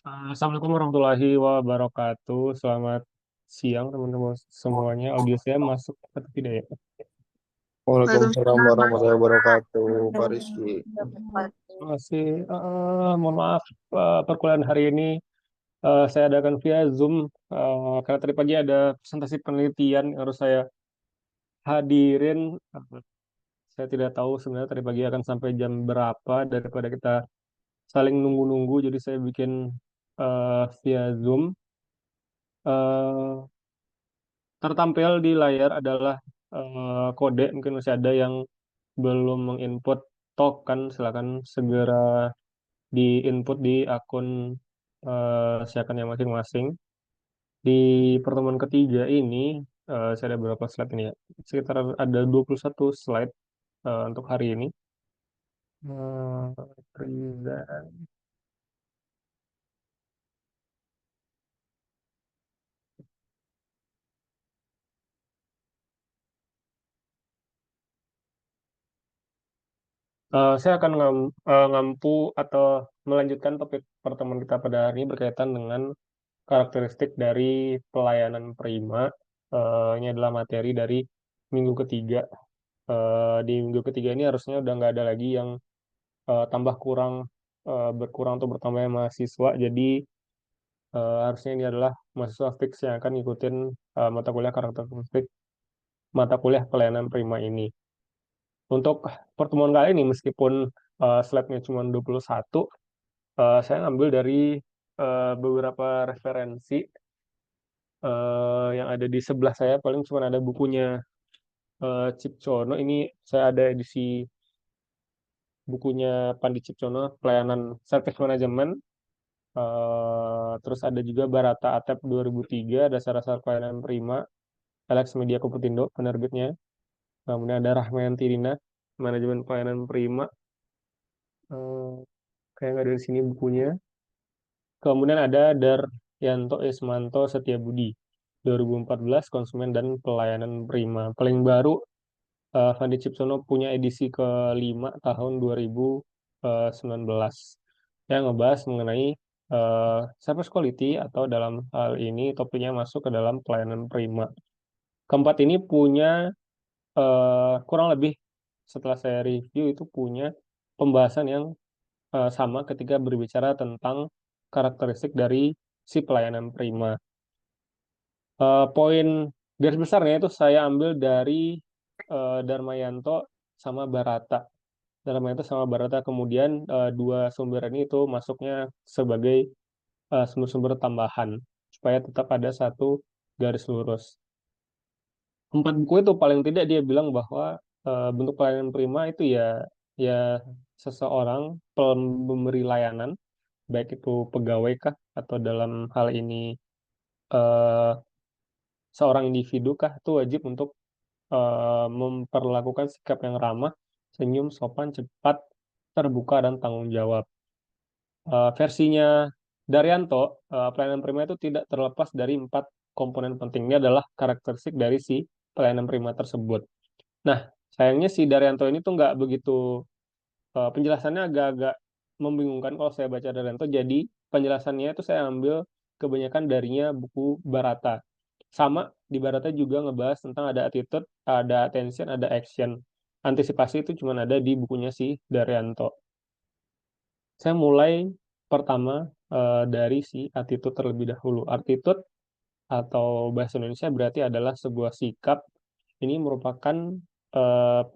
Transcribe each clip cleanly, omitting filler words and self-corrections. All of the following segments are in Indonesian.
Assalamualaikum warahmatullahi wabarakatuh. Selamat siang teman-teman semuanya. Audio saya masuk atau tidak ya? Waalaikumsalam Waalaikumsalam warahmatullahi wabarakatuh, Pak Rizky. warahmatullahi wabarakatuh. Masih, mohon maaf, perkuliahan hari ini saya adakan via Zoom karena tadi pagi ada presentasi penelitian yang harus saya hadirin. Saya tidak tahu sebenarnya tadi pagi akan sampai jam berapa daripada kita saling nunggu-nunggu. Jadi saya bikin via Zoom. Eh, Tertampil di layar adalah kode. Mungkin masih ada yang belum menginput token, silakan segera diinput di akun siakannya masing-masing. Di pertemuan ketiga ini, saya ada beberapa slide ini ya. Sekitar ada 21 slide untuk hari ini. Eh, present. Saya akan ngampu atau melanjutkan topik pertemuan kita pada hari ini berkaitan dengan karakteristik dari pelayanan prima. Ini adalah materi dari minggu ketiga. Di minggu ketiga ini harusnya udah nggak ada lagi yang tambah kurang, berkurang atau bertambahnya mahasiswa. Jadi harusnya ini adalah mahasiswa fix yang akan ngikutin mata kuliah karakteristik mata kuliah pelayanan prima ini. Untuk pertemuan kali ini, meskipun slide-nya cuma 21, saya ngambil dari beberapa referensi yang ada di sebelah saya. Paling cuma ada bukunya Cipcono. Ini saya ada edisi bukunya Pandi Cipcono, Pelayanan Service Management. Terus ada juga Barata Atep 2003, Dasar-Dasar Pelayanan Prima, Alex Media Komputindo, penerbitnya. Kemudian ada Rahmayanti Dina, Manajemen Pelayanan Prima. Eh, Kayak nggak ada di sini bukunya. Kemudian ada Daryanto Ismanto Setiabudi, 2014, Konsumen dan Pelayanan Prima. Paling baru, Fandi Cipsono punya edisi kelima tahun 2019 yang ngebahas mengenai service quality atau dalam hal ini topiknya masuk ke dalam pelayanan prima. Keempat ini punya kurang lebih setelah saya review itu punya pembahasan yang sama ketika berbicara tentang karakteristik dari si pelayanan prima. Poin garis besarnya itu saya ambil dari Darmayanto sama Barata. Darmayanto sama Barata, kemudian dua sumber ini itu masuknya sebagai sumber-sumber tambahan supaya tetap ada satu garis lurus. Empat buku itu paling tidak dia bilang bahwa bentuk pelayanan prima itu ya seseorang pemberi layanan, baik itu pegawai kah atau dalam hal ini eh, seorang individu kah, itu wajib untuk memperlakukan sikap yang ramah, senyum, sopan, cepat, terbuka, dan tanggung jawab. Versinya Daryanto, pelayanan prima itu tidak terlepas dari empat komponen pentingnya adalah karakteristik dari si pelayanan prima tersebut. Nah, sayangnya si Daryanto ini tuh nggak begitu, penjelasannya agak-agak membingungkan kalau saya baca Daryanto. Jadi penjelasannya itu saya ambil kebanyakan darinya buku Barata. Sama di Barata juga ngebahas tentang ada attitude, ada attention, ada action. Antisipasi itu cuma ada di bukunya si Daryanto. Saya mulai pertama dari si attitude terlebih dahulu. Attitude atau bahasa Indonesia berarti adalah sebuah sikap. Ini merupakan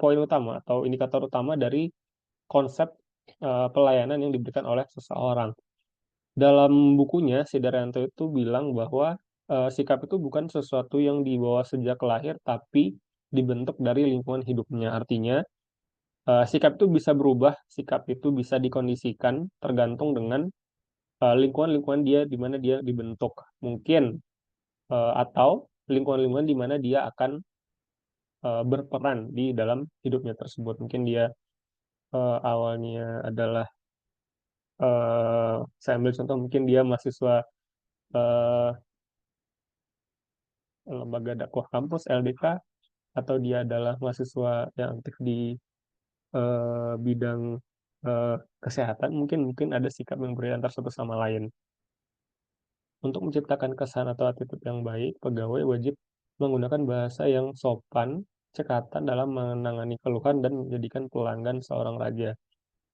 poin utama atau indikator utama dari konsep pelayanan yang diberikan oleh seseorang. Dalam bukunya, si Daryanto itu bilang bahwa sikap itu bukan sesuatu yang dibawa sejak lahir, tapi dibentuk dari lingkungan hidupnya. Artinya, sikap itu bisa berubah, sikap itu bisa dikondisikan tergantung dengan lingkungan-lingkungan dia di mana dia dibentuk. Mungkin atau lingkungan-lingkungan di mana dia akan berperan di dalam hidupnya tersebut. Mungkin dia awalnya adalah saya ambil contoh mungkin dia mahasiswa eh, lembaga dakwah kampus LDK, atau dia adalah mahasiswa yang aktif di bidang eh, kesehatan, mungkin mungkin ada sikap yang berbeda antar satu sama lain. untuk menciptakan kesan atau attitude yang baik, pegawai wajib menggunakan bahasa yang sopan, cekatan dalam menangani keluhan dan menjadikan pelanggan seorang raja.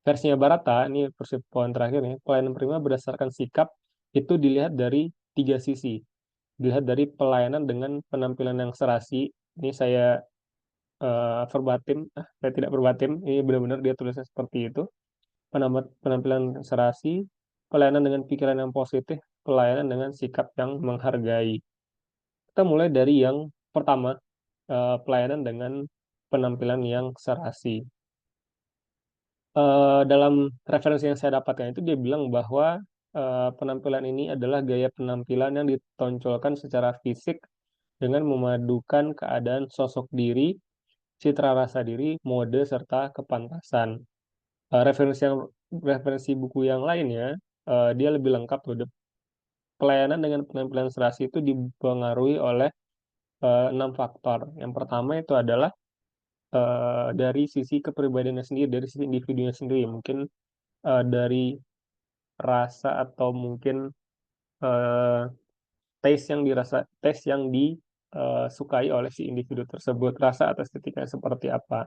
Versinya Barata, ini versi poin terakhir nih, pelayanan prima berdasarkan sikap itu dilihat dari tiga sisi. Dilihat dari pelayanan dengan penampilan yang serasi. Ini saya verbatim, saya tidak verbatim, ini benar-benar dia tulisnya seperti itu. Penampilan serasi, pelayanan dengan pikiran yang positif, pelayanan dengan sikap yang menghargai. Kita mulai dari yang pertama, pelayanan dengan penampilan yang serasi. Dalam referensi yang saya dapatkan itu dia bilang bahwa penampilan ini adalah gaya penampilan yang ditonjolkan secara fisik dengan memadukan keadaan sosok diri, citra rasa diri, mode, serta kepantasan. Referensi buku yang lainnya, dia lebih lengkap tuh. Pelayanan dengan penampilan serasi itu dipengaruhi oleh 6 faktor. Yang pertama itu adalah dari sisi kepribadiannya sendiri, dari sisi individunya sendiri. Mungkin dari rasa atau mungkin eh, taste yang disukai oleh si individu tersebut, rasa atau estetikanya seperti apa.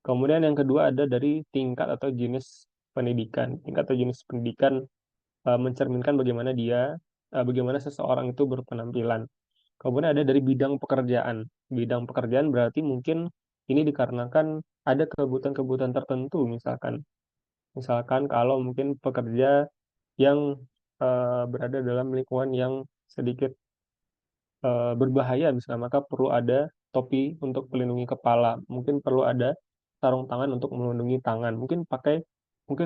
Kemudian yang kedua ada dari tingkat atau jenis pendidikan. Tingkat atau jenis pendidikan mencerminkan bagaimana seseorang itu berpenampilan. Kemudian ada dari bidang pekerjaan. Bidang pekerjaan berarti mungkin ini dikarenakan ada kebutuhan-kebutuhan tertentu, misalkan kalau mungkin pekerja yang berada dalam lingkungan yang sedikit berbahaya, misalnya maka perlu ada topi untuk melindungi kepala, mungkin perlu ada sarung tangan untuk melindungi tangan, mungkin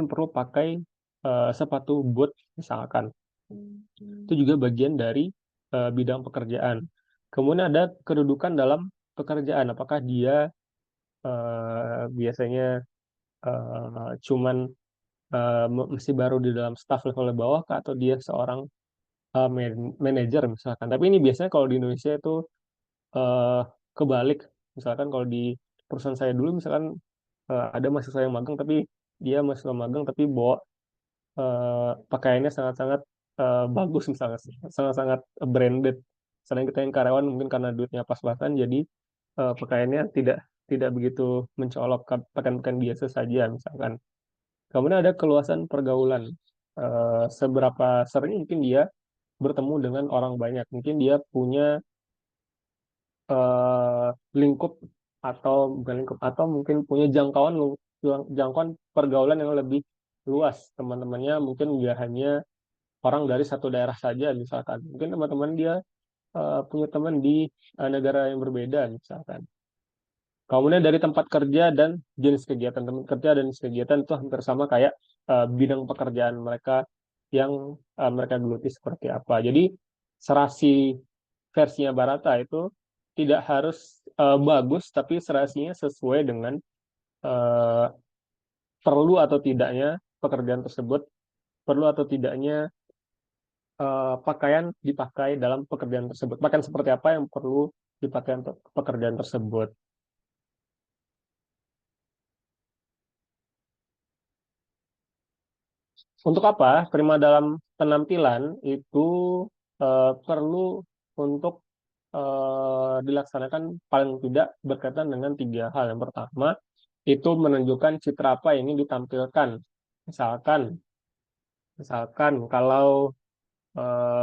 perlu pakai sepatu boot misalkan. Itu juga bagian dari bidang pekerjaan. Kemudian ada kedudukan dalam pekerjaan, apakah dia biasanya cuman masih baru di dalam staff level bawah kah, atau dia seorang manajer misalkan. Tapi ini biasanya kalau di Indonesia itu eh, kebalik. Misalkan kalau di perusahaan saya dulu, misalkan ada mahasiswa yang magang, tapi dia mahasiswa magang tapi bawa pakaiannya sangat-sangat bagus, misalnya sangat-sangat branded. Selain kita yang karyawan mungkin karena duitnya pas-pasan, jadi pakaiannya tidak tidak begitu mencolok, pakaian-pakaian biasa saja misalkan. Kemudian ada keluasan pergaulan. Seberapa sering mungkin dia bertemu dengan orang banyak. Mungkin dia punya eh, lingkup atau bukan lingkup, atau mungkin punya jangkauan pergaulan yang lebih luas. Teman-temannya mungkin nggak hanya orang dari satu daerah saja misalkan. Mungkin teman-teman dia punya teman di negara yang berbeda misalkan. Kemudian dari tempat kerja dan jenis kegiatan, tempat kerja dan jenis kegiatan itu hampir sama kayak bidang pekerjaan mereka yang mereka geluti seperti apa. Jadi serasi versinya Barata itu tidak harus bagus, tapi serasinya sesuai dengan eh, perlu atau tidaknya pekerjaan tersebut, perlu atau tidaknya pakaian dipakai dalam pekerjaan tersebut. Pakaian seperti apa yang perlu dipakai untuk pekerjaan tersebut. Untuk apa? Prima dalam penampilan itu perlu untuk dilaksanakan paling tidak berkaitan dengan tiga hal. Yang pertama, itu menunjukkan citra apa yang ingin ditampilkan. Misalkan, misalkan kalau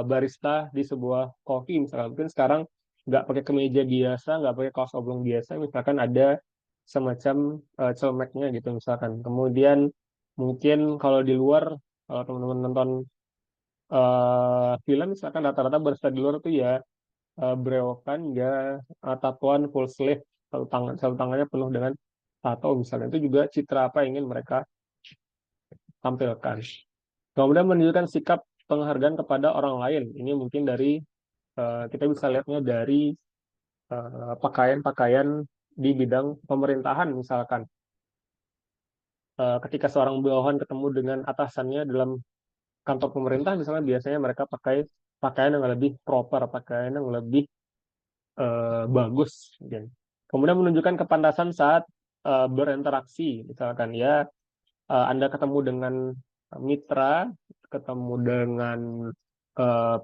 barista di sebuah kopi, misalkan mungkin sekarang nggak pakai kemeja biasa, nggak pakai kaos oblong biasa, misalkan ada semacam celemaknya gitu misalkan. Kemudian mungkin kalau di luar, kalau teman-teman nonton film, misalkan rata-rata barista di luar tuh ya brewokan, ya tatoan full sleeve, satu tangannya penuh dengan tato misalnya. Itu juga citra apa yang ingin mereka tampilkan. Kemudian menunjukkan sikap penghargaan kepada orang lain. Ini mungkin dari kita bisa lihatnya dari pakaian-pakaian di bidang pemerintahan misalkan. Ketika seorang bawahan ketemu dengan atasannya dalam kantor pemerintah misalnya, biasanya mereka pakai pakaian yang lebih proper, pakaian yang lebih bagus. Gitu. Kemudian menunjukkan kepantasan saat berinteraksi, misalkan ya Anda ketemu dengan mitra, ketemu dengan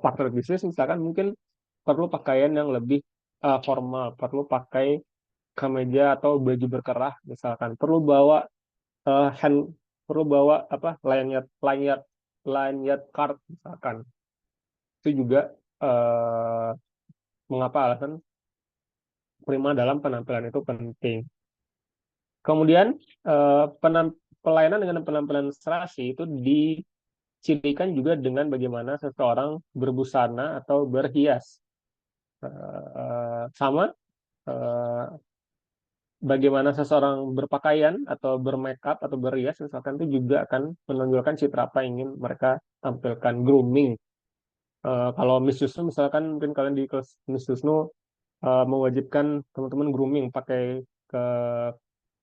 partner bisnis misalkan mungkin perlu pakaian yang lebih formal, perlu pakai kemeja atau baju berkerah misalkan, hand perlu bawa apa lanyard lanyard lanyard card misalkan. Itu juga eh, mengapa alasan prima dalam penampilan itu penting. Kemudian pelayanan dengan penampilan serasi itu dicirikan juga dengan bagaimana seseorang berbusana atau berhias. Sama eh, bagaimana seseorang berpakaian atau bermakeup atau berhias misalkan itu juga akan menonjolkan citra apa yang ingin mereka tampilkan. Grooming. Kalau Miss Yusnu misalkan mungkin kalian di kelas Miss Yusnu mewajibkan teman-teman grooming pakai ke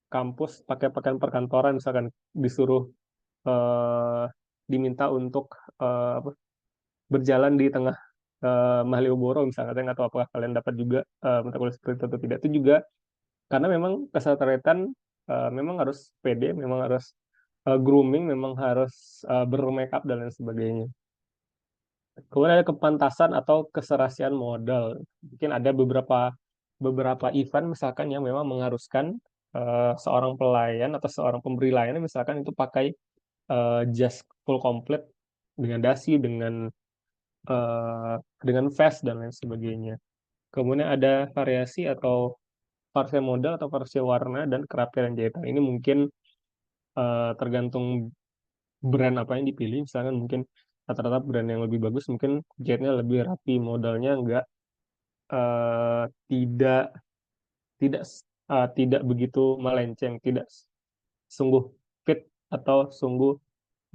kampus pakai pakaian perkantoran misalkan disuruh eh, diminta untuk apa, berjalan di tengah Malioboro misalnya. Saya nggak tahu apakah kalian dapat juga mata kuliah seperti itu atau tidak. Itu juga karena memang kesetaraan memang harus pede, memang harus grooming, memang harus bermakeup dan lain sebagainya. Kemudian ada kepantasan atau keserasian modal. Mungkin ada beberapa beberapa event misalkan yang memang mengharuskan seorang pelayan atau seorang pemberi layanan misalkan itu pakai jas full complete dengan dasi, eh, dengan vest dan lain sebagainya. Kemudian ada variasi atau variasi modal atau variasi warna dan kerapian jahitan. Ini mungkin tergantung brand apa yang dipilih. Misalkan mungkin rata-rata brand yang lebih bagus mungkin jahitnya lebih rapi, modalnya enggak eh, tidak tidak tidak begitu melenceng, tidak sungguh fit atau sungguh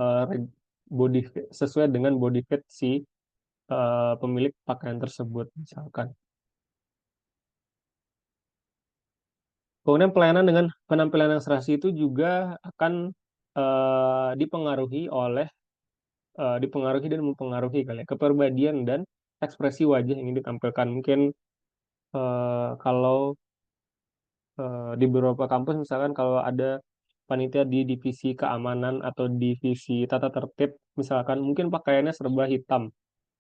eh, body fit, sesuai dengan body fit si pemilik pakaian tersebut misalkan. Kemudian pelayanan dengan penampilan yang serasi itu juga akan dipengaruhi dan mempengaruhi kali ya, kepribadian dan ekspresi wajah yang ingin ditampilkan. Mungkin kalau di beberapa kampus misalkan kalau ada panitia di divisi keamanan atau divisi tata tertib misalkan mungkin pakaiannya serba hitam,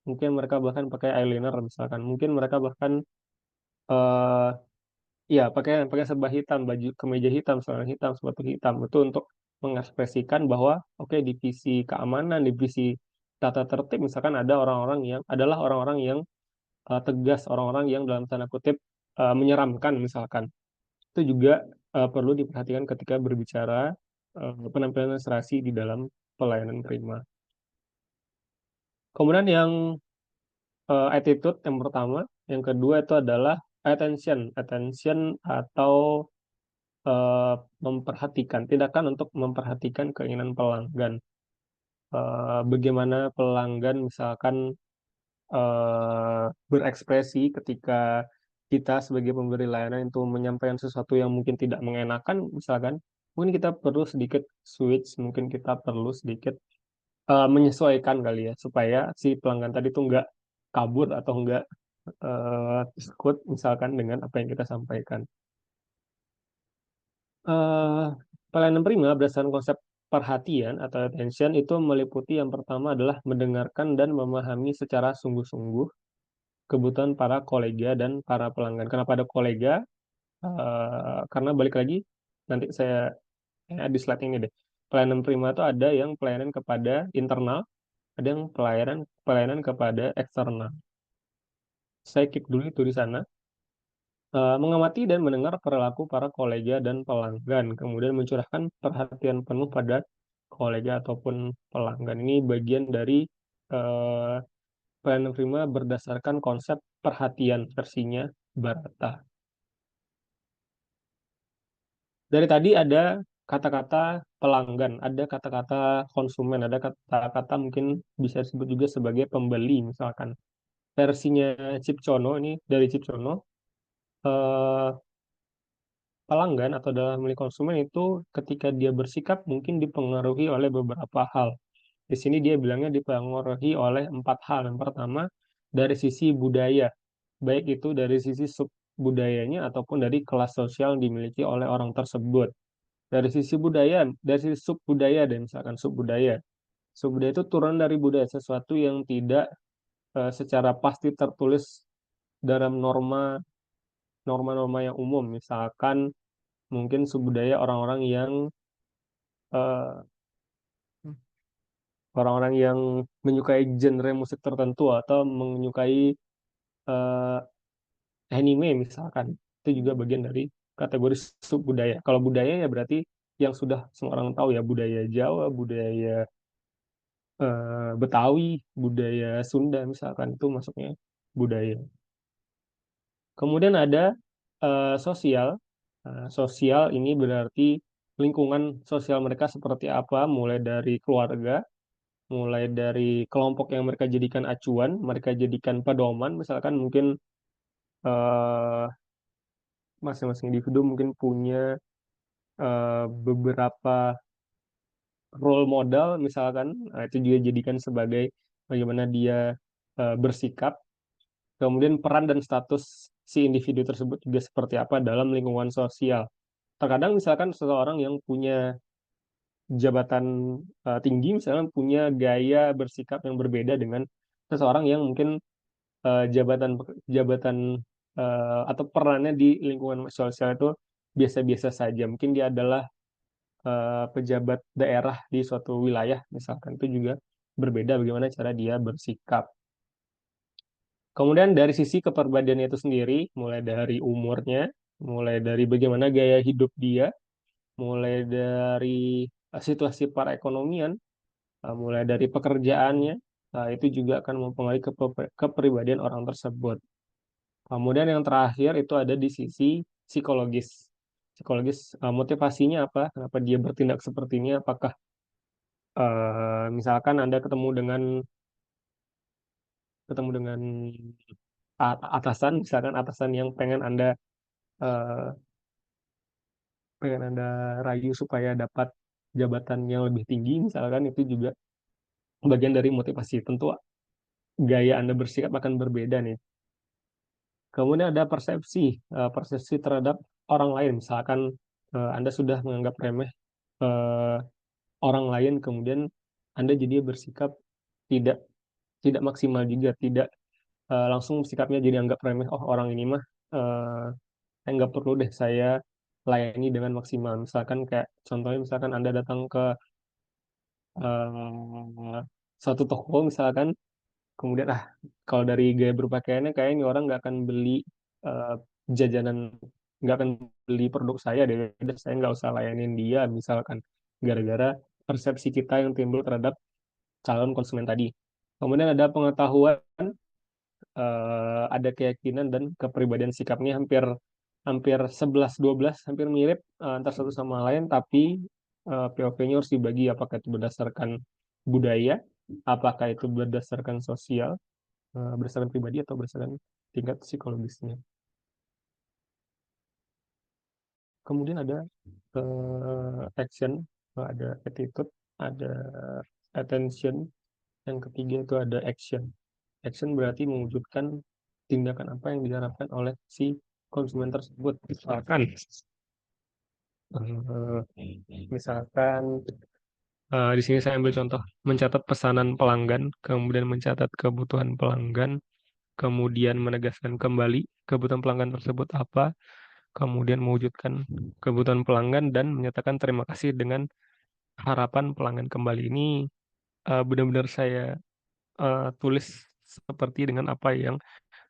mungkin mereka bahkan pakai eyeliner misalkan, mungkin mereka bahkan eh iya pakai pakai serba hitam, baju kemeja hitam, celana hitam, sepatu hitam, itu untuk mengekspresikan bahwa oke, divisi keamanan, divisi tata tertib misalkan adalah orang-orang yang tegas, orang-orang yang dalam tanda kutip menyeramkan misalkan. Itu juga perlu diperhatikan ketika berbicara penampilan ilustrasi di dalam pelayanan prima. Kemudian yang attitude yang pertama, yang kedua itu adalah attention, attention atau memperhatikan, tindakan untuk memperhatikan keinginan pelanggan. Bagaimana pelanggan misalkan berekspresi ketika kita sebagai pemberi layanan itu menyampaikan sesuatu yang mungkin tidak mengenakan, misalkan, mungkin kita perlu sedikit switch, mungkin kita perlu sedikit menyesuaikan kali ya, supaya si pelanggan tadi tuh nggak kabur atau nggak takut misalkan dengan apa yang kita sampaikan. eh Pelayanan prima berdasarkan konsep perhatian atau attention itu meliputi yang pertama adalah mendengarkan dan memahami secara sungguh-sungguh kebutuhan para kolega dan para pelanggan. Kenapa ada kolega? Karena balik lagi, nanti saya di slide ini deh. Pelayanan prima itu ada yang pelayanan kepada internal, ada yang pelayanan pelayanan kepada eksternal. Saya keep dulu itu di sana. Mengamati dan mendengar perilaku para kolega dan pelanggan, kemudian mencurahkan perhatian penuh pada kolega ataupun pelanggan. Ini bagian dari eh, pelayanan prima berdasarkan konsep perhatian versinya Barata. Dari tadi ada kata-kata pelanggan, ada kata-kata konsumen, ada kata-kata mungkin bisa disebut juga sebagai pembeli misalkan. Versinya Cipcono ini dari Cipcono, eh, pelanggan atau dalam milik konsumen itu ketika dia bersikap mungkin dipengaruhi oleh beberapa hal. Di sini dia bilangnya dipengaruhi oleh 4 hal. Yang pertama, dari sisi budaya, baik itu dari sisi sub budayanya ataupun dari kelas sosial yang dimiliki oleh orang tersebut. Dari sisi budaya, dari sisi sub budaya dan misalkan sub budaya. Sub budaya itu turun dari budaya sesuatu yang tidak secara pasti tertulis dalam norma-norma yang umum. Misalkan mungkin suku budaya eh, orang-orang yang menyukai genre musik tertentu atau menyukai eh, anime misalkan. Itu juga bagian dari kategori subbudaya. Kalau budaya ya berarti yang sudah semua orang tahu ya, budaya Jawa, budaya Betawi, budaya Sunda misalkan, itu masuknya budaya. Kemudian ada sosial. Sosial ini berarti lingkungan sosial mereka seperti apa, mulai dari keluarga, mulai dari kelompok yang mereka jadikan acuan, mereka jadikan pedoman, misalkan mungkin eh, masing-masing individu mungkin punya beberapa role model, misalkan. Nah, itu juga jadikan sebagai bagaimana dia bersikap. Kemudian peran dan status si individu tersebut juga seperti apa dalam lingkungan sosial. Terkadang misalkan seseorang yang punya jabatan tinggi, misalkan punya gaya bersikap yang berbeda dengan seseorang yang mungkin jabatan jabatan atau perannya di lingkungan sosial itu biasa-biasa saja. Mungkin dia adalah pejabat daerah di suatu wilayah, misalkan. Itu juga berbeda bagaimana cara dia bersikap. Kemudian dari sisi kepribadiannya itu sendiri, mulai dari umurnya, mulai dari bagaimana gaya hidup dia, mulai dari situasi perekonomian, mulai dari pekerjaannya, itu juga akan mempengaruhi kepribadian orang tersebut. Kemudian yang terakhir itu ada di sisi psikologis. Psikologis, motivasinya apa? Kenapa dia bertindak seperti ini? Apakah misalkan Anda ketemu dengan atasan, misalkan atasan yang eh, pengen Anda rayu supaya dapat jabatan yang lebih tinggi, misalkan, itu juga bagian dari motivasi. Tentu gaya Anda bersikap akan berbeda nih. Kemudian ada persepsi terhadap orang lain. Misalkan Anda sudah menganggap remeh eh, orang lain, kemudian Anda jadi bersikap tidak tidak maksimal juga, tidak langsung sikapnya jadi anggap remeh. Oh, orang ini mah nggak perlu deh saya layani dengan maksimal. Misalkan kayak contohnya, misalkan Anda datang ke eh, suatu toko, misalkan, kemudian kalau dari gaya berpakaiannya kayak ini orang nggak akan beli eh, jajanan, nggak akan beli produk saya deh, udah saya nggak usah layanin dia, misalkan, gara-gara persepsi kita yang timbul terhadap calon konsumen tadi. Kemudian ada pengetahuan, ada keyakinan dan kepribadian sikapnya hampir hampir 11-12, hampir mirip antara satu sama lain, tapi POV-nya harus dibagi apakah itu berdasarkan budaya, apakah itu berdasarkan sosial, berdasarkan pribadi, atau berdasarkan tingkat psikologisnya. Kemudian ada action, ada attitude, ada attention, yang ketiga itu ada action. Action berarti mewujudkan tindakan apa yang diharapkan oleh si konsumen tersebut. Misalkan di sini saya ambil contoh mencatat pesanan pelanggan, kemudian mencatat kebutuhan pelanggan, kemudian menegaskan kembali kebutuhan pelanggan tersebut apa, kemudian mewujudkan kebutuhan pelanggan dan menyatakan terima kasih dengan harapan pelanggan kembali. Ini benar-benar saya tulis seperti dengan apa yang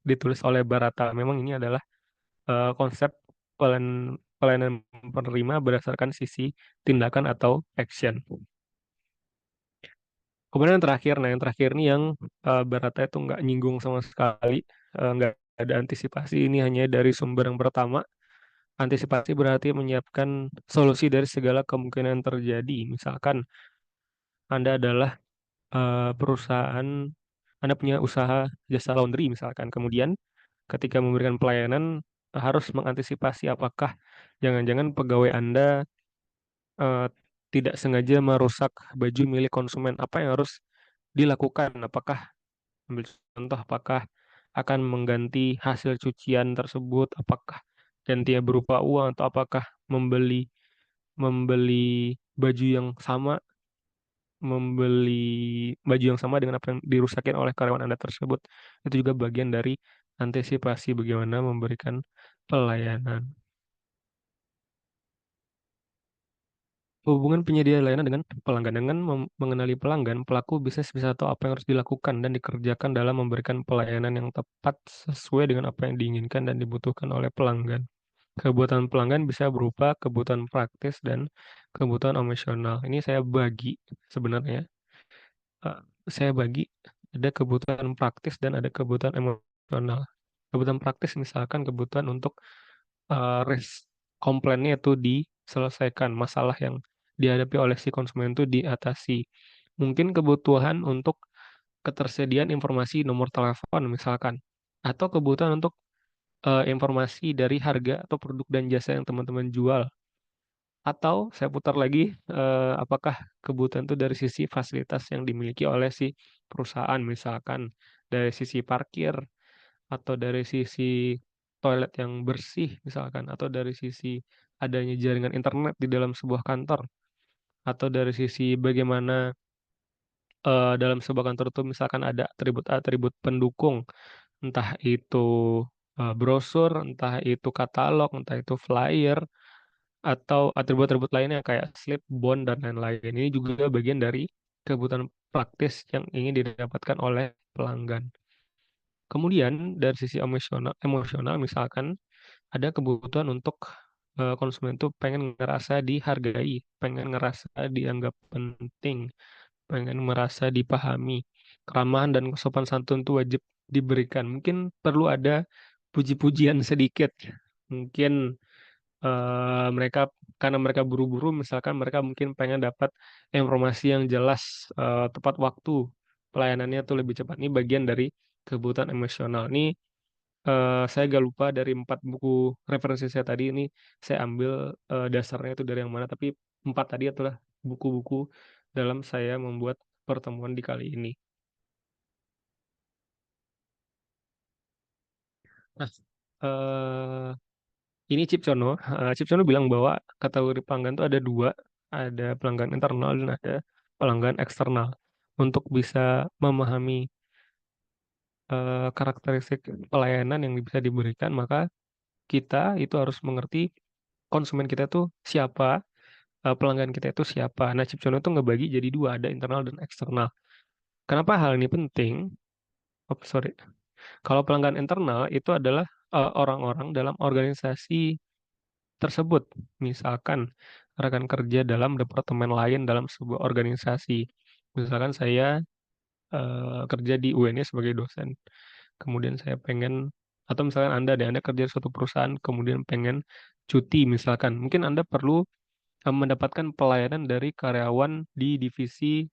ditulis oleh Barata. Memang ini adalah konsep pelayanan penerima berdasarkan sisi tindakan atau action. Kemudian yang terakhir nih yang Barata itu nggak nyinggung sama sekali, nggak ada antisipasi. Ini hanya dari sumber yang pertama. Antisipasi berarti menyiapkan solusi dari segala kemungkinan yang terjadi. Misalkan Anda adalah perusahaan, Anda punya usaha jasa laundry misalkan. Kemudian ketika memberikan pelayanan harus mengantisipasi apakah jangan-jangan pegawai Anda eh, tidak sengaja merusak baju milik konsumen. Apa yang harus dilakukan? Apakah ambil contoh, apakah akan mengganti hasil cucian tersebut? Apakah gantinya berupa uang atau apakah membeli membeli baju yang sama membeli baju yang sama dengan apa yang dirusakin oleh karyawan Anda tersebut. Itu juga bagian dari antisipasi bagaimana memberikan pelayanan. Hubungan penyedia layanan dengan pelanggan. Dengan mengenali pelanggan, pelaku bisnis bisa tahu apa yang harus dilakukan dan dikerjakan dalam memberikan pelayanan yang tepat sesuai dengan apa yang diinginkan dan dibutuhkan oleh pelanggan. Kebutuhan pelanggan bisa berupa kebutuhan praktis dan kebutuhan emosional. Ini saya bagi sebenarnya. Eh, saya bagi ada kebutuhan praktis dan ada kebutuhan emosional. Kebutuhan praktis misalkan kebutuhan untuk komplainnya itu diselesaikan, masalah yang dihadapi oleh si konsumen itu diatasi. Mungkin kebutuhan untuk ketersediaan informasi nomor telepon misalkan, atau kebutuhan untuk informasi dari harga atau produk dan jasa yang teman-teman jual. Atau saya putar lagi, apakah kebutuhan itu dari sisi fasilitas yang dimiliki oleh si perusahaan, misalkan dari sisi parkir, atau dari sisi toilet yang bersih, misalkan, atau dari sisi adanya jaringan internet di dalam sebuah kantor, atau dari sisi bagaimana dalam sebuah kantor itu misalkan ada atribut-atribut pendukung, entah itu brosur, entah itu katalog, entah itu flyer, atau atribut-atribut lainnya kayak slip, bond, dan lain-lain. Ini juga bagian dari kebutuhan praktis yang ingin didapatkan oleh pelanggan. Kemudian dari sisi emosional misalkan ada kebutuhan untuk konsumen itu pengen ngerasa dihargai, pengen ngerasa dianggap penting, pengen merasa dipahami. Keramahan dan sopan santun itu wajib diberikan. Mungkin perlu ada puji-pujian sedikit. Mungkin mereka karena mereka buru-buru, misalkan mereka mungkin pengen dapat informasi yang jelas, tepat waktu, pelayanannya tuh lebih cepat. Ini bagian dari kebutuhan emosional. Ini saya gak lupa dari 4 buku referensi saya tadi ini saya ambil dasarnya itu dari yang mana, tapi 4 tadi adalah buku-buku dalam saya membuat pertemuan di kali ini. Nah, eh, ini Cipcono. Cipcono bilang bahwa kategori pelanggan itu ada dua, ada pelanggan internal dan ada pelanggan eksternal. Untuk bisa memahami karakteristik pelayanan yang bisa diberikan, maka kita itu harus mengerti konsumen kita itu siapa, pelanggan kita itu siapa. Nah, Cipcono itu ngebagi jadi dua, ada internal dan eksternal. Kenapa hal ini penting? Oh, sorry. Kalau pelanggan internal itu adalah orang-orang dalam organisasi tersebut. Misalkan rekan kerja dalam departemen lain dalam sebuah organisasi. Misalkan saya kerja di UNY sebagai dosen. Kemudian saya pengen, atau misalkan Anda kerja di suatu perusahaan, kemudian pengen cuti misalkan. Mungkin Anda perlu mendapatkan pelayanan dari karyawan di divisi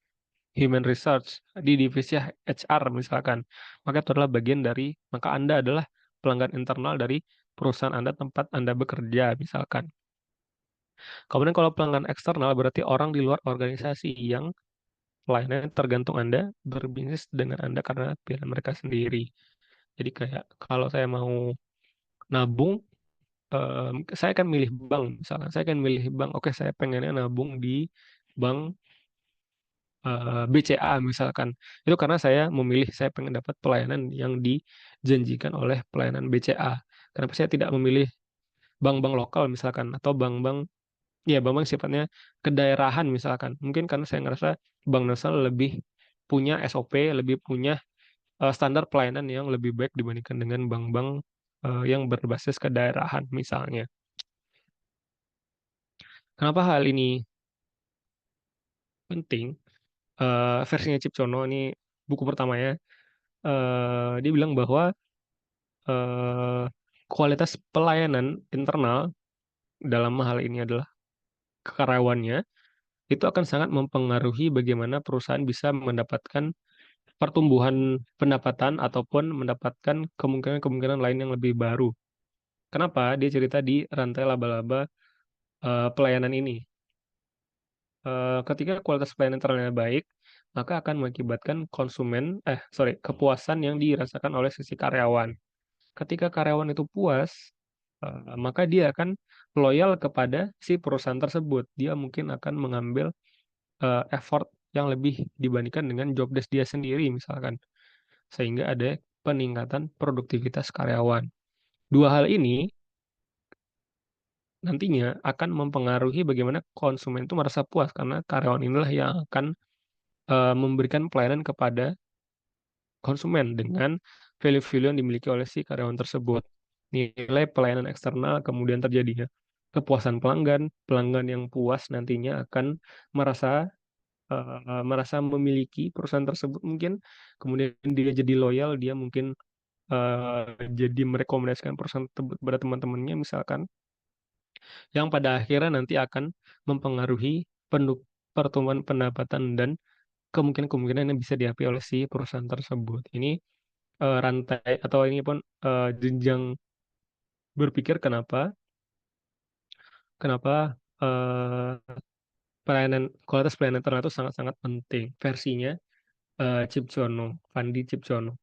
Human Research, di divisi HR misalkan. Maka itu adalah bagian dari, maka Anda adalah pelanggan internal dari perusahaan Anda tempat Anda bekerja misalkan. Kemudian kalau pelanggan eksternal berarti orang di luar organisasi yang lainnya tergantung Anda berbisnis dengan Anda karena pilihan mereka sendiri. Jadi kayak kalau saya mau nabung, saya akan milih bank misalkan. Saya akan milih bank, oke saya pengennya nabung di bank BCA misalkan. Itu karena saya memilih, saya pengen dapat pelayanan yang dijanjikan oleh pelayanan BCA. Kenapa saya tidak memilih bank-bank lokal misalkan atau bank-bank, ya bank-bank sifatnya kedaerahan misalkan. Mungkin karena saya ngerasa Bank Nasional lebih punya SOP, lebih punya standar pelayanan yang lebih baik dibandingkan dengan bank-bank yang berbasis kedaerahan misalnya. Kenapa hal ini penting? Versinya Cipcono ini buku pertamanya, dia bilang bahwa eh, kualitas pelayanan internal dalam hal ini adalah karyawannya itu akan sangat mempengaruhi bagaimana perusahaan bisa mendapatkan pertumbuhan pendapatan ataupun mendapatkan kemungkinan-kemungkinan lain yang lebih baru. Kenapa? Dia cerita di rantai laba-laba pelayanan ini. Ketika kualitas pelayanan internalnya baik, maka akan mengakibatkan kepuasan yang dirasakan oleh sisi karyawan. Ketika karyawan itu puas, maka dia akan loyal kepada si perusahaan tersebut. Dia mungkin akan mengambil effort yang lebih dibandingkan dengan job desk dia sendiri misalkan. Sehingga ada peningkatan produktivitas karyawan. Dua hal ini nantinya akan mempengaruhi bagaimana konsumen itu merasa puas karena karyawan inilah yang akan memberikan pelayanan kepada konsumen dengan value-value yang dimiliki oleh si karyawan tersebut. Nilai pelayanan eksternal kemudian terjadinya kepuasan pelanggan, pelanggan yang puas nantinya akan merasa merasa memiliki perusahaan tersebut mungkin, kemudian dia jadi loyal, dia mungkin jadi merekomendasikan perusahaan tersebut kepada teman-temannya misalkan, yang pada akhirnya nanti akan mempengaruhi pertumbuhan pendapatan dan kemungkinan-kemungkinan yang bisa diapi oleh si perusahaan tersebut. Ini rantai atau ini pun jenjang berpikir kenapa kenapa kualitas pelayanan internet itu sangat-sangat penting. Versinya Cipjono, Fandi Cipjono.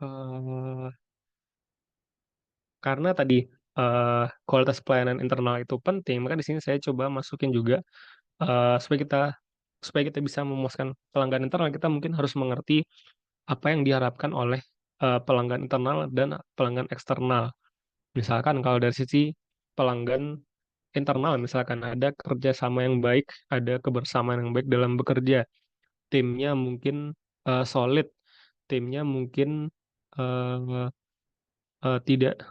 Eh, karena tadi kualitas pelayanan internal itu penting, maka di sini saya coba masukin juga supaya kita bisa memuaskan pelanggan internal, kita mungkin harus mengerti apa yang diharapkan oleh pelanggan internal dan pelanggan eksternal. Misalkan kalau dari sisi pelanggan internal, misalkan ada kerjasama yang baik, ada kebersamaan yang baik dalam bekerja, timnya mungkin solid, timnya mungkin eh, tidak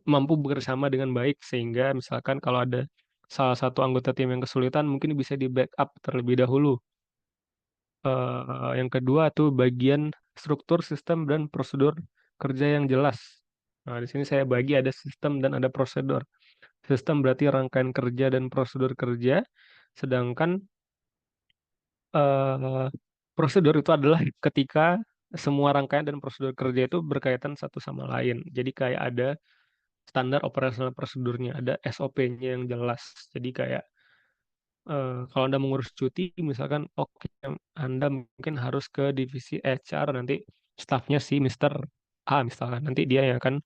mampu bekerjasama dengan baik, sehingga misalkan kalau ada salah satu anggota tim yang kesulitan, mungkin bisa di backup terlebih dahulu. Yang kedua tuh bagian struktur, sistem, dan prosedur kerja yang jelas. Nah, di sini saya bagi ada sistem dan ada prosedur. Sistem berarti rangkaian kerja dan prosedur kerja, sedangkan eh, prosedur itu adalah ketika semua rangkaian dan prosedur kerja itu berkaitan satu sama lain. Jadi kayak ada standar operasional prosedurnya, ada SOP-nya yang jelas. Jadi kayak kalau Anda mengurus cuti, misalkan, oke, Anda mungkin harus ke divisi HR, nanti stafnya si Mister A, misalkan. Nanti dia yang akan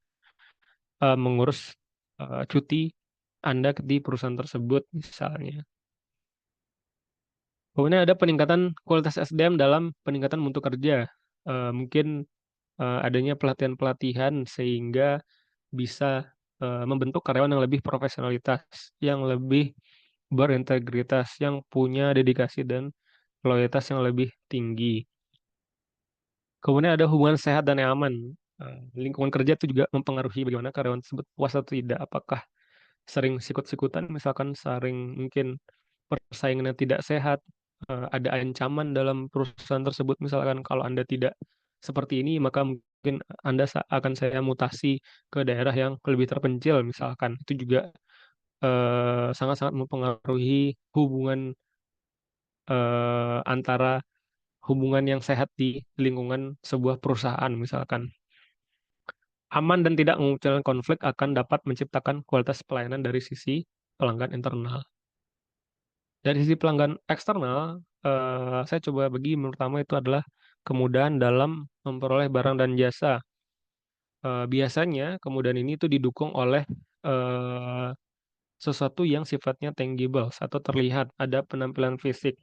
mengurus cuti Anda di perusahaan tersebut, misalnya. Kemudian ada peningkatan kualitas SDM dalam peningkatan mutu kerja. Mungkin adanya pelatihan-pelatihan sehingga bisa membentuk karyawan yang lebih profesionalitas, yang lebih berintegritas, yang punya dedikasi dan loyalitas yang lebih tinggi. Kemudian ada hubungan sehat dan nyaman. Lingkungan kerja itu juga mempengaruhi bagaimana karyawan tersebut puas atau tidak. Apakah sering sikut-sikutan, misalkan sering mungkin persaingan yang tidak sehat, ada ancaman dalam perusahaan tersebut, misalkan kalau Anda tidak seperti ini, maka mungkin Anda akan saya mutasi ke daerah yang lebih terpencil, misalkan. Itu juga sangat-sangat mempengaruhi hubungan antara hubungan yang sehat di lingkungan sebuah perusahaan, misalkan. Aman dan tidak memunculkan konflik akan dapat menciptakan kualitas pelayanan dari sisi pelanggan internal. Dari sisi pelanggan eksternal, saya coba bagi menurut pertama itu adalah kemudahan dalam memperoleh barang dan jasa. Biasanya kemudahan ini itu didukung oleh eh, sesuatu yang sifatnya tangible atau terlihat, ada penampilan fisik,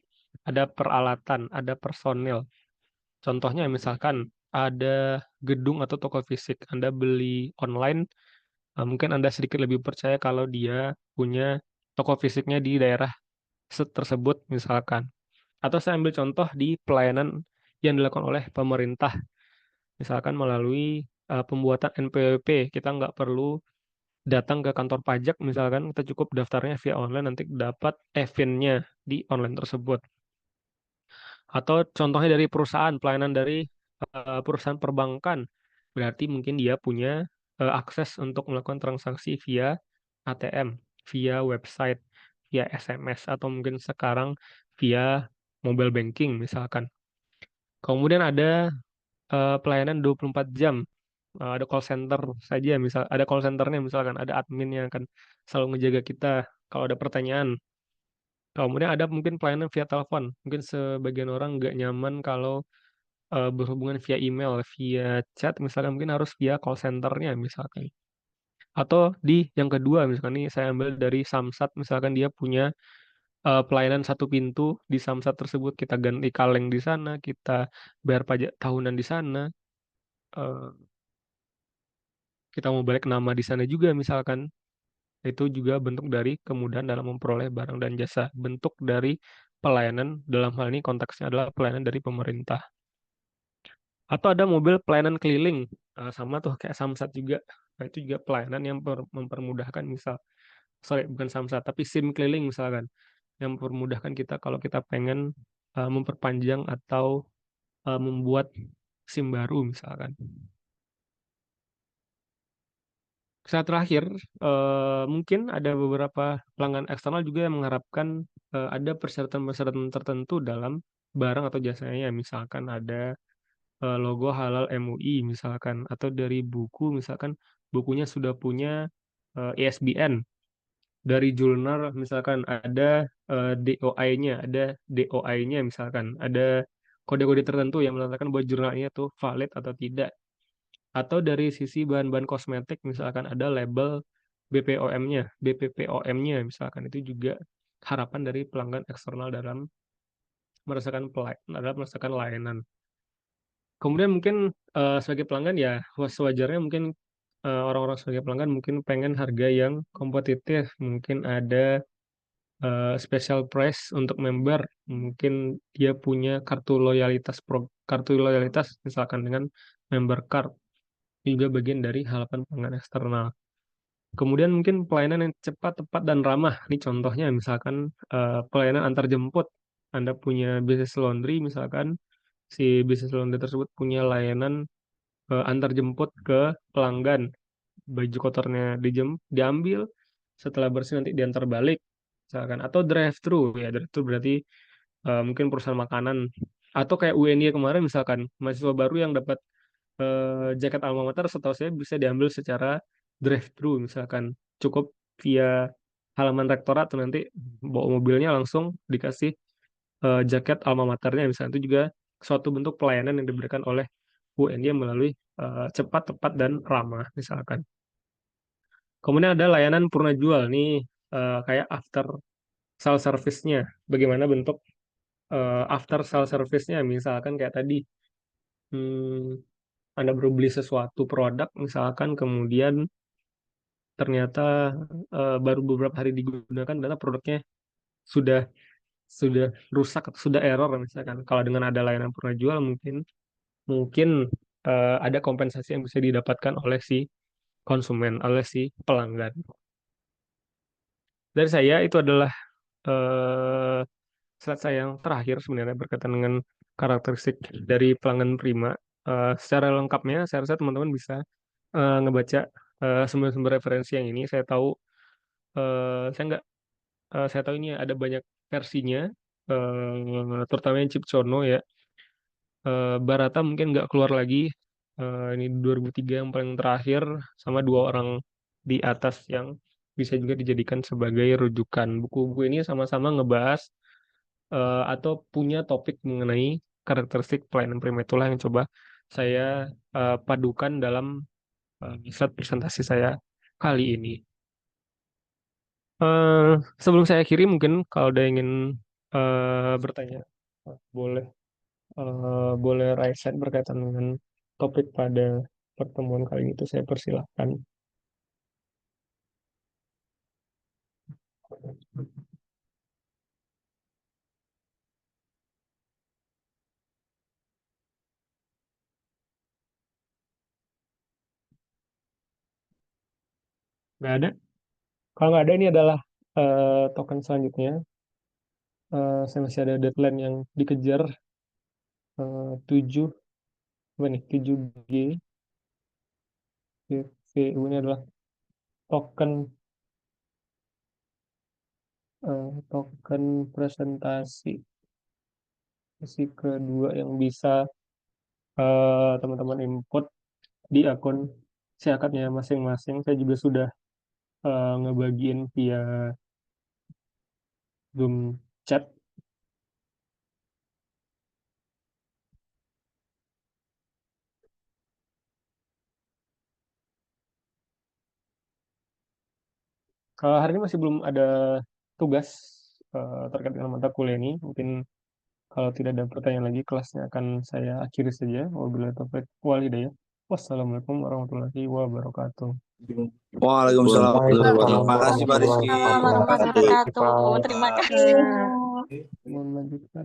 ada peralatan, ada personil. Contohnya misalkan ada gedung atau toko fisik, Anda beli online, mungkin Anda sedikit lebih percaya kalau dia punya toko fisiknya di daerah tersebut misalkan. Atau saya ambil contoh di pelayanan yang dilakukan oleh pemerintah, misalkan melalui pembuatan NPWP, kita nggak perlu datang ke kantor pajak, misalkan kita cukup daftarnya via online, nanti dapat EVIN-nya di online tersebut. Atau contohnya dari perusahaan, pelayanan dari perusahaan perbankan, berarti mungkin dia punya akses untuk melakukan transaksi via ATM, via website, via SMS, atau mungkin sekarang via mobile banking misalkan. Kemudian ada pelayanan 24 jam, ada call center saja, misal ada call centernya, misalkan ada admin yang akan selalu menjaga kita kalau ada pertanyaan. Kemudian ada mungkin pelayanan via telepon. Mungkin sebagian orang nggak nyaman kalau berhubungan via email, via chat, misalkan mungkin harus via call centernya misalkan. Atau di yang kedua, misalkan nih saya ambil dari Samsat, misalkan dia punya pelayanan satu pintu di Samsat tersebut, kita ganti kaleng di sana, kita bayar pajak tahunan di sana, eh, kita mau balik nama di sana juga misalkan, itu juga bentuk dari kemudahan dalam memperoleh barang dan jasa, bentuk dari pelayanan, dalam hal ini konteksnya adalah pelayanan dari pemerintah. Atau ada mobil pelayanan keliling, sama tuh kayak Samsat juga. Nah, itu juga pelayanan yang mempermudahkan, misal, sorry, bukan Samsat, tapi SIM keliling misalkan, yang mempermudahkan kita kalau kita pengen memperpanjang atau membuat SIM baru misalkan. Saat terakhir, mungkin ada beberapa pelanggan eksternal juga yang mengharapkan ada persyaratan-persyaratan tertentu dalam barang atau jasanya. Misalkan ada logo halal MUI misalkan, atau dari buku misalkan bukunya sudah punya ISBN. Dari jurnal misalkan ada DOI-nya, ada DOI-nya misalkan, ada kode-kode tertentu yang menandakan bahwa jurnalnya tuh valid atau tidak. Atau dari sisi bahan-bahan kosmetik misalkan ada label BPOM-nya, BPPOM-nya misalkan, itu juga harapan dari pelanggan eksternal dalam merasakan layanan. Kemudian mungkin sebagai pelanggan ya sewajarnya mungkin orang-orang sebagai pelanggan mungkin pengen harga yang kompetitif, mungkin ada special price untuk member, mungkin dia punya kartu loyalitas misalkan dengan member card, juga bagian dari harapan pelanggan eksternal. Kemudian mungkin pelayanan yang cepat, tepat, dan ramah. Ini contohnya misalkan pelayanan antar jemput. Anda punya bisnis laundry misalkan, si bisnis laundry tersebut punya layanan antar jemput ke pelanggan. Baju kotornya diambil, setelah bersih nanti diantar balik misalkan. Atau drive thru, ya drive thru berarti mungkin perusahaan makanan. Atau kayak UNY kemarin misalkan, mahasiswa baru yang dapat jaket alma mater setahu saya bisa diambil secara drive thru misalkan, cukup via halaman rektorat tuh nanti bawa mobilnya langsung dikasih jaket alma maternya misalnya, itu juga suatu bentuk pelayanan yang diberikan oleh UNY melalui cepat, tepat, dan ramah misalkan. Kemudian ada layanan purna jual nih, kayak after sale service-nya. Bagaimana bentuk after sale service-nya? Misalkan kayak tadi, Anda baru beli sesuatu produk, misalkan kemudian ternyata baru beberapa hari digunakan, ternyata produknya sudah sudah rusak atau sudah error misalkan. Kalau dengan ada layanan purna jual, mungkin mungkin ada kompensasi yang bisa didapatkan oleh si konsumen, oleh si pelanggan. Dari saya itu adalah eh, slide saya yang terakhir sebenarnya berkaitan dengan karakteristik dari pelanggan prima. Secara lengkapnya, saya rasa teman-teman bisa ngebaca sumber-sumber referensi yang ini. Saya nggak, saya tahu ini ada banyak versinya, terutama yang Cipcono ya. Barata mungkin nggak keluar lagi. Ini 2003 yang paling terakhir, sama dua orang di atas yang bisa juga dijadikan sebagai rujukan. Buku-buku ini sama-sama ngebahas atau punya topik mengenai karakteristik pelayanan prima, itulah yang coba saya padukan dalam slide presentasi saya kali ini. Eh, Sebelum saya akhiri, mungkin kalau ada yang ingin bertanya, boleh boleh raise hand berkaitan dengan topik pada pertemuan kali ini, itu saya persilahkan. Nggak ada? Kalau nggak ada, ini adalah token selanjutnya. Saya masih ada deadline yang dikejar, 7, apa nih, 7G. VU ini adalah token token presentasi sesi kedua yang bisa teman-teman input di akun siakatnya masing-masing. Saya juga sudah ngebagiin via Zoom chat. Hari ini masih belum ada tugas terkait dengan mata kuliah ini. Mungkin kalau tidak ada pertanyaan lagi, kelasnya akan saya akhiri saja. Wabillahi taufiq wal hidayah. Wassalamualaikum warahmatullahi wabarakatuh. Waalaikumsalam warahmatullahi wabarakatuh. Waalaikumsalam Makasih Pak Rizky. warahmatullahi Warahmatullahi wabarakatuh. wabarakatuh. Terima kasih. Mohon lanjutkan.